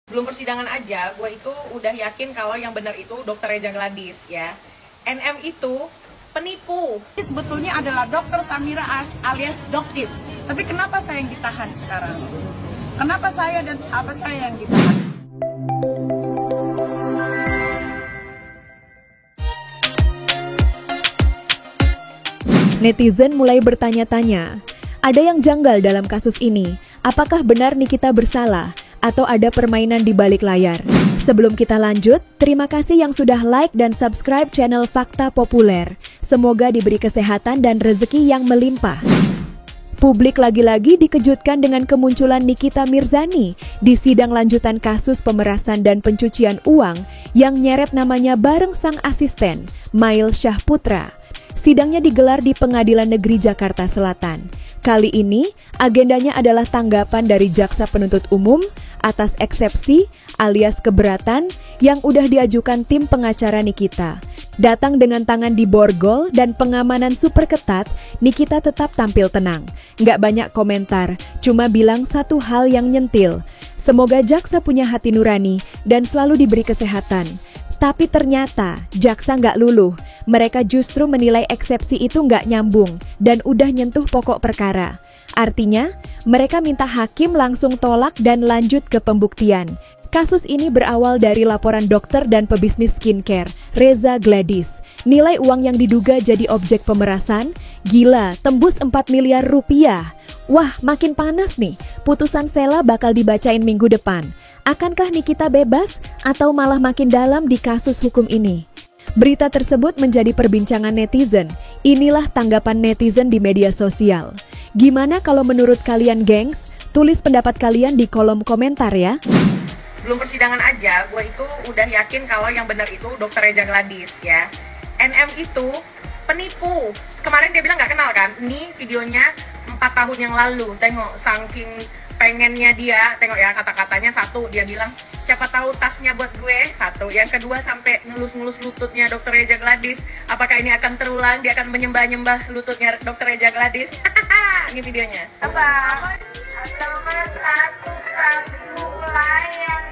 Belum persidangan aja, gue itu udah yakin kalau yang benar itu Dokter Reza Gladys ya. NM itu penipu. Sebetulnya adalah Dokter Samira alias Doktif. Tapi kenapa saya yang ditahan sekarang? Kenapa saya dan sahabat saya yang ditahan? Netizen mulai bertanya-tanya, ada yang janggal dalam kasus ini. Apakah benar Nikita bersalah? Atau ada permainan di balik layar? Sebelum kita lanjut, terima kasih yang sudah like dan subscribe channel Fakta Populer. Semoga diberi kesehatan dan rezeki yang melimpah. Publik lagi-lagi dikejutkan dengan kemunculan Nikita Mirzani di sidang lanjutan kasus pemerasan dan pencucian uang yang nyeret namanya bareng sang asisten, Mail Syahputra. Sidangnya digelar di Pengadilan Negeri Jakarta Selatan. Kali ini, agendanya adalah tanggapan dari Jaksa Penuntut Umum atas eksepsi alias keberatan yang udah diajukan tim pengacara Nikita. Datang dengan tangan di borgol dan pengamanan super ketat, Nikita tetap tampil tenang. Nggak banyak komentar, cuma bilang satu hal yang nyentil. Semoga Jaksa punya hati nurani dan selalu diberi kesehatan. Tapi ternyata Jaksa nggak luluh. Mereka justru menilai eksepsi itu nggak nyambung dan udah nyentuh pokok perkara. Artinya, mereka minta hakim langsung tolak dan lanjut ke pembuktian. Kasus ini berawal dari laporan dokter dan pebisnis skincare, Reza Gladys. Nilai uang yang diduga jadi objek pemerasan, gila, tembus 4 miliar rupiah. Wah, makin panas nih. Putusan Sela bakal dibacain minggu depan. Akankah Nikita bebas atau malah makin dalam di kasus hukum ini? Berita tersebut menjadi perbincangan netizen. Inilah tanggapan netizen di media sosial. Gimana kalau menurut kalian, gengs? Tulis pendapat kalian di kolom komentar ya. Belum persidangan aja, gue itu udah yakin kalau yang benar itu Dokter Reza Gladys ya. NM itu penipu. Kemarin dia bilang nggak kenal kan? Ini videonya 4 tahun yang lalu. Tengok, saking pengennya dia, tengok ya kata-katanya. Satu, dia bilang siapa tahu tasnya buat gue. Satu, yang kedua sampai ngelus-ngelus lututnya Dokter Reza Gladys. Apakah ini akan terulang? Dia akan menyembah-nyembah lututnya Dokter Reza Gladys. Ini videonya. Apa? Nomor 1 kamu layan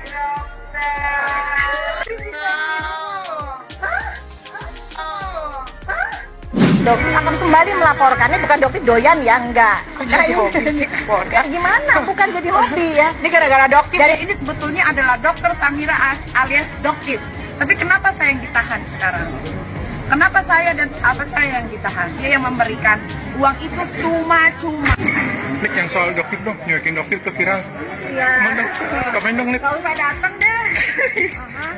Dokter akan kembali melaporkannya, bukan dokter doyan ya, enggak. Jadi hobi sih. Ya, gimana? Bukan jadi hobi ya. Ini gara-gara dokter. Dari ini sebetulnya adalah Dokter Samira alias Doktif. Tapi kenapa saya yang ditahan sekarang? Kenapa saya dan sahabat saya yang ditahan? Dia yang memberikan uang itu cuma-cuma. Nik, yang soal dokter dong, nyokin dokter tuh viral. Iya. Kapan dong, Nik? Gak usah datang deh.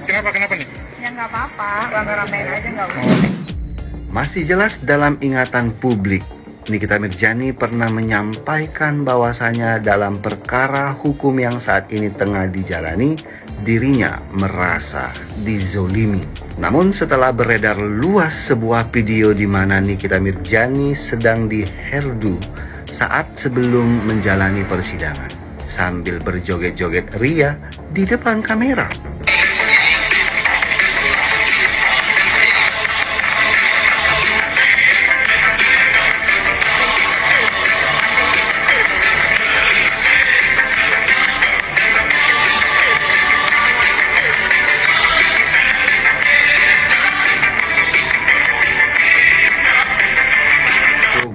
Kenapa nih? Ya nggak apa-apa, rame-ramein aja nggak usah. Masih jelas dalam ingatan publik, Nikita Mirzani pernah menyampaikan bahwasanya dalam perkara hukum yang saat ini tengah dijalani, dirinya merasa dizolimi. Namun setelah beredar luas sebuah video di mana Nikita Mirzani sedang diherdu saat sebelum menjalani persidangan, sambil berjoget-joget ria di depan kamera.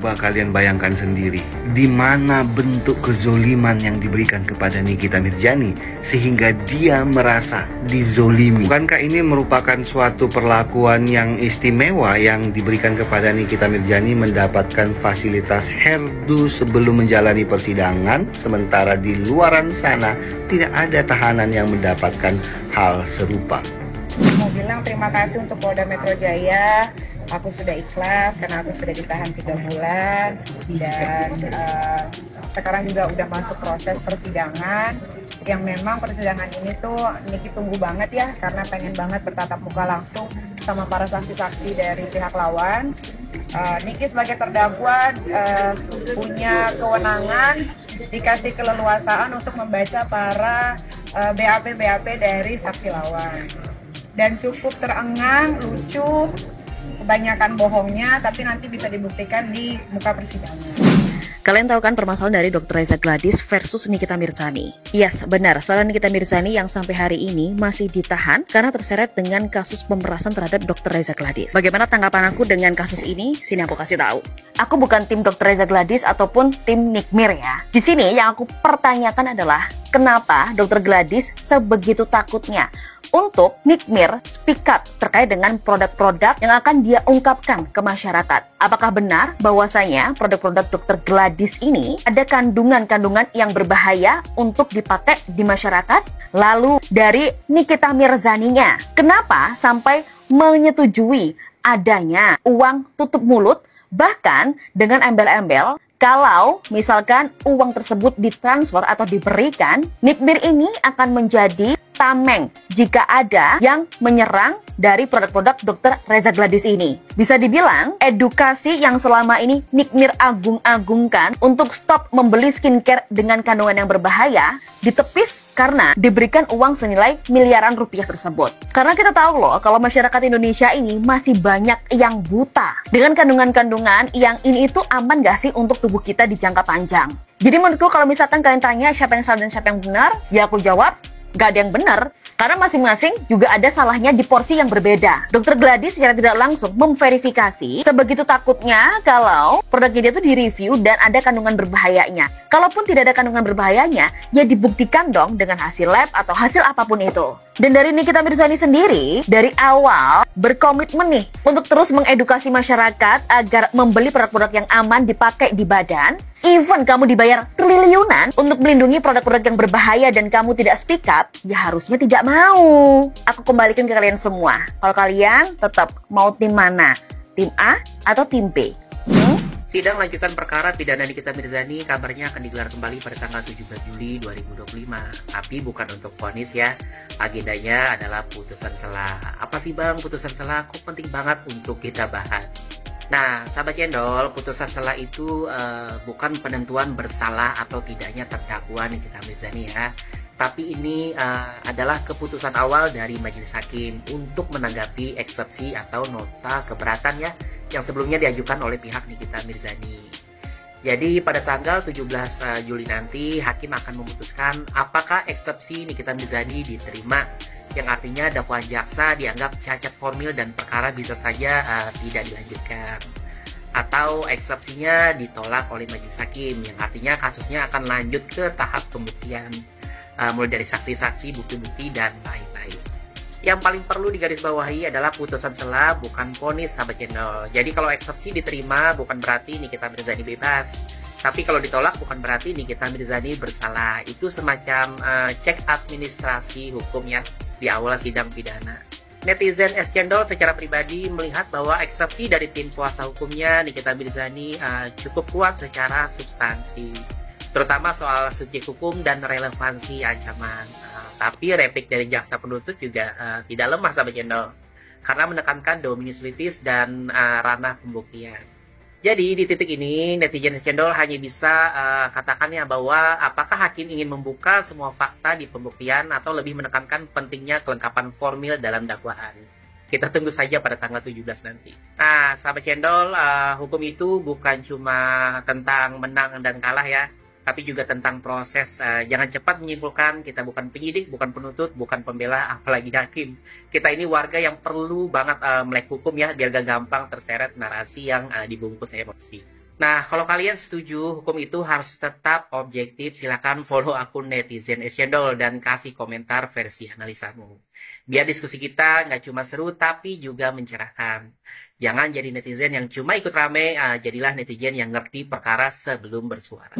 Coba kalian bayangkan sendiri, di mana bentuk kezoliman yang diberikan kepada Nikita Mirzani sehingga dia merasa dizolimi. Bukankah ini merupakan suatu perlakuan yang istimewa yang diberikan kepada Nikita Mirzani, mendapatkan fasilitas herdu sebelum menjalani persidangan, sementara di luaran sana tidak ada tahanan yang mendapatkan hal serupa. Mau bilang terima kasih untuk Polda Metro Jaya. Aku sudah ikhlas karena aku sudah ditahan 3 bulan dan sekarang juga udah masuk proses persidangan yang memang persidangan ini tuh Niki tunggu banget ya, karena pengen banget bertatap muka langsung sama para saksi-saksi dari pihak lawan. Niki sebagai terdakwa punya kewenangan, dikasih keleluasaan untuk membaca para BAP dari saksi lawan, dan cukup terengang, lucu, kebanyakan bohongnya, tapi nanti bisa dibuktikan di muka persidangan. Kalian tahu kan permasalahan dari Dr. Reza Gladys versus Nikita Mirzani? Yes, benar. Soal Nikita Mirzani yang sampai hari ini masih ditahan karena terseret dengan kasus pemerasan terhadap Dr. Reza Gladys. Bagaimana tanggapan aku dengan kasus ini? Sini aku kasih tahu. Aku bukan tim Dr. Reza Gladys ataupun tim Nikmir ya. Di sini yang aku pertanyakan adalah kenapa Dr. Gladys sebegitu takutnya untuk Nikmir speak up terkait dengan produk-produk yang akan dia ungkapkan ke masyarakat. Apakah benar bahwasanya produk-produk Dr. Gladys ini ada kandungan-kandungan yang berbahaya untuk dipakai di masyarakat? Lalu dari Nikita Mirzaninya, kenapa sampai menyetujui adanya uang tutup mulut bahkan dengan embel-embel kalau misalkan uang tersebut ditransfer atau diberikan, Nikmir ini akan menjadi tameng jika ada yang menyerang dari produk-produk Dr. Reza Gladys ini. Bisa dibilang, edukasi yang selama ini Nikmir agung-agungkan untuk stop membeli skincare dengan kandungan yang berbahaya, ditepis karena diberikan uang senilai miliaran rupiah tersebut. Karena kita tahu loh, kalau masyarakat Indonesia ini masih banyak yang buta dengan kandungan-kandungan yang ini itu aman gak sih untuk tubuh kita di jangka panjang. Jadi menurutku kalau misalkan kalian tanya siapa yang salah dan siapa yang benar, ya aku jawab, gak ada yang benar. Karena masing-masing juga ada salahnya di porsi yang berbeda. Dr. Gladys secara tidak langsung memverifikasi sebegitu takutnya kalau produknya dia tuh direview dan ada kandungan berbahayanya. Kalaupun tidak ada kandungan berbahayanya, ya dibuktikan dong dengan hasil lab atau hasil apapun itu. Dan dari Nikita Mirzani sendiri, dari awal berkomitmen nih untuk terus mengedukasi masyarakat agar membeli produk-produk yang aman dipakai di badan. Even kamu dibayar triliunan untuk melindungi produk-produk yang berbahaya dan kamu tidak speak up, ya harusnya tidak mau. Aku kembalikan ke kalian semua. Kalau kalian tetap mau tim mana? Tim A atau tim B? Sidang lanjutan perkara pidana Nikita Mirzani kabarnya akan digelar kembali pada tanggal 17 Juli 2025. Tapi bukan untuk vonis ya. Agendanya adalah putusan sela. Apa sih bang putusan sela? Kok penting banget untuk kita bahas? Nah, sahabat cendol, putusan sela itu bukan penentuan bersalah atau tidaknya terdakwa Nikita Mirzani ya. Tapi ini adalah keputusan awal dari majelis hakim untuk menanggapi eksepsi atau nota keberatan ya yang sebelumnya diajukan oleh pihak Nikita Mirzani. Jadi pada tanggal 17 Juli nanti hakim akan memutuskan apakah eksepsi Nikita Mirzani diterima, yang artinya dakwaan jaksa dianggap cacat formil dan perkara bisa saja tidak dilanjutkan, atau eksepsinya ditolak oleh majelis hakim yang artinya kasusnya akan lanjut ke tahap pembuktian mulai dari saksi-saksi, bukti-bukti dan lain-lain. Yang paling perlu digarisbawahi adalah putusan sela bukan vonis sahabat channel. Jadi kalau eksepsi diterima bukan berarti Nikita Mirzani bebas, tapi kalau ditolak bukan berarti Nikita Mirzani bersalah. Itu semacam cek administrasi hukum ya di awal sidang pidana. Netizen S Cendol secara pribadi melihat bahwa eksepsi dari tim kuasa hukumnya Nikita Mirzani cukup kuat secara substansi, terutama soal subjek hukum dan relevansi ancaman. Tapi replik dari jaksa penuntut juga tidak lemah sahabat channel, karena menekankan dominus litis dan ranah pembuktian. Jadi di titik ini netizen cendol hanya bisa katakannya bahwa apakah hakim ingin membuka semua fakta di pembuktian atau lebih menekankan pentingnya kelengkapan formil dalam dakwaan. Kita tunggu saja pada tanggal 17 nanti. Nah sahabat cendol, hukum itu bukan cuma tentang menang dan kalah ya, tapi juga tentang proses. Jangan cepat menyimpulkan, kita bukan penyidik, bukan penuntut, bukan pembela, apalagi hakim. Kita ini warga yang perlu banget melek hukum ya, biar gak gampang terseret narasi yang dibungkus emosi. Nah, kalau kalian setuju hukum itu harus tetap objektif, silakan follow akun netizen Cendol dan kasih komentar versi analisamu. Biar diskusi kita nggak cuma seru, tapi juga mencerahkan. Jangan jadi netizen yang cuma ikut rame, jadilah netizen yang ngerti perkara sebelum bersuara.